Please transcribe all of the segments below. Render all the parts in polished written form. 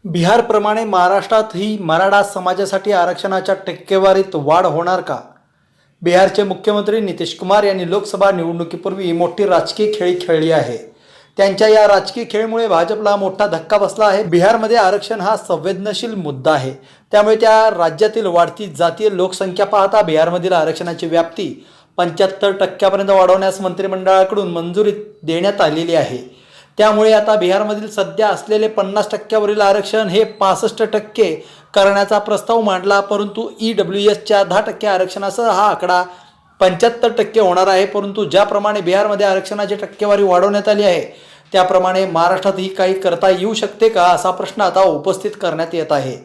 बिहारप्रमाणे महाराष्ट्रातही मराठा समाजासाठी आरक्षणाच्या टक्केवारीत वाढ होणार का? बिहारचे मुख्यमंत्री नितीश कुमार यांनी लोकसभा निवडणुकीपूर्वी मोठी राजकीय खेळी खेळली आहे. त्यांच्या या राजकीय खेळीमुळे भाजपला मोठा धक्का बसला आहे. बिहारमध्ये आरक्षण हा संवेदनशील मुद्दा आहे. त्यामुळे त्या राज्यातील वाढती जातीय लोकसंख्या पाहता बिहारमधील आरक्षणाची व्याप्ती 75% वाढवण्यास मंत्रिमंडळाकडून मंजुरी देण्यात आलेली आहे. त्यामुळे आता बिहारमधील सध्या असलेले 50% आरक्षण हे 65% करण्याचा प्रस्ताव मांडला. परंतु EWSच्या 10% आरक्षणासह हा आकडा 75% होणार आहे. परंतु ज्याप्रमाणे बिहारमध्ये आरक्षणाची टक्केवारी वाढवण्यात आली आहे त्याप्रमाणे महाराष्ट्रातही काही करता येऊ शकते का, असा प्रश्न आता उपस्थित करण्यात येत आहे.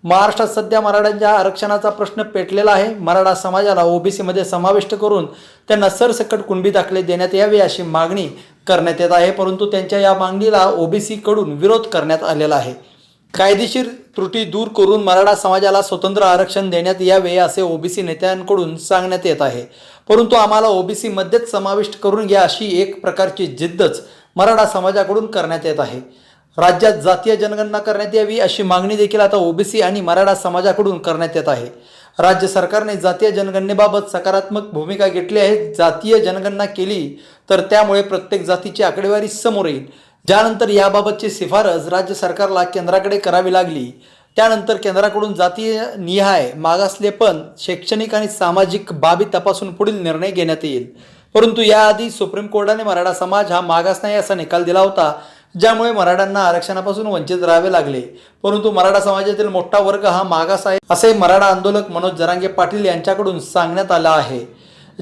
महाराष्ट्रात सध्या मराठ्यांच्या आरक्षणाचा प्रश्न पेटलेला आहे. मराठा समाजाला ओबीसीमध्ये समाविष्ट करून त्यांना सरसकट कुणबी दाखले देण्यात यावे अशी मागणी करण्यात येत आहे. परंतु त्यांच्या या मागणीला ओबीसीकडून विरोध करण्यात आलेला आहे. कायदेशीर त्रुटी दूर करून मराठा समाजाला स्वतंत्र आरक्षण देण्यात यावे असे ओबीसी नेत्यांकडून सांगण्यात येत आहे. परंतु आम्हाला ओबीसीमध्येच समाविष्ट करून घ्या अशी एक प्रकारची जिद्दच मराठा समाजाकडून करण्यात येत आहे. राज्यात जातीय जनगणना करण्यात यावी अशी मागणी देखील आता ओबीसी आणि मराठा समाजाकडून करण्यात येत आहे. राज्य सरकारने जातीय जनगणनेबाबत सकारात्मक भूमिका घेतली आहे. जातीय जनगणना केली तर त्यामुळे प्रत्येक जातीची आकडेवारी समोर येईल. ज्यानंतर याबाबतची शिफारस राज्य सरकारला केंद्राकडे करावी लागली. त्यानंतर केंद्राकडून जातीय निहाय मागासलेपण, शैक्षणिक आणि सामाजिक बाबी तपासून पुढील निर्णय घेण्यात येईल. परंतु याआधी सुप्रीम कोर्टाने मराठा समाज हा मागास नाही असा निकाल दिला होता, ज्यामुळे मराठ्यांना आरक्षणापासून वंचित राहावे लागले. परंतु मराठा समाजातील मोठा वर्ग हा मागास आहे असे मराठा आंदोलक मनोज जरांगे पाटील यांच्याकडून सांगण्यात आलं आहे.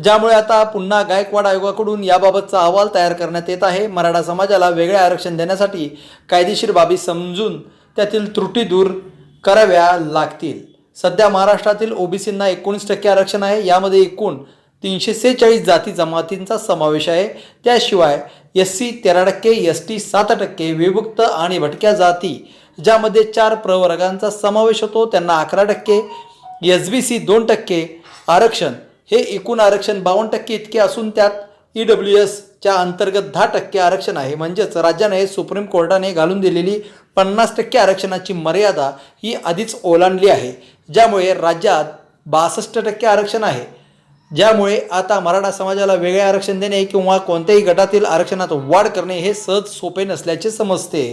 ज्यामुळे आता पुन्हा गायकवाड आयोगाकडून याबाबतचा अहवाल तयार करण्यात येत आहे. मराठा समाजाला वेगळे आरक्षण देण्यासाठी कायदेशीर बाबी समजून त्यातील त्रुटी दूर कराव्या लागतील. सध्या महाराष्ट्रातील ओबीसींना 19% आरक्षण आहे. यामध्ये एकूण 346 जाती जमातींचा समावेश आहे. त्याशिवाय SC 13%, ST 7%, विभक्त आणि भटक्या जाती ज्यामध्ये 4 प्रवर्गांचा समावेश होतो त्यांना 11%, SBC 2% आरक्षण हे एकूण आरक्षण 52% इतके असून त्यात EWSच्या अंतर्गत 10% आरक्षण आहे. म्हणजेच राज्याने सुप्रीम कोर्टाने घालून दिलेली 50% आरक्षणाची मर्यादा ही आधीच ओलांडली आहे. ज्यामुळे राज्यात 62% आरक्षण आहे. ज्यामुळे आता मराठा समाजाला वेगळे आरक्षण देणे किंवा कोणत्याही गटातील आरक्षणात वाढ करणे हे सहज सोपे नसल्याचे समजते.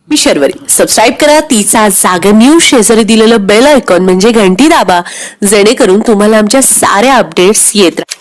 मी शर्वरी. सबस्क्राईब करा तिचा जागर न्यूज. शेजारी दिलेलं बेल आयकॉन म्हणजे घंटी दाबा, जेणेकरून तुम्हाला आमच्या साऱ्या अपडेट्स येत राहतील.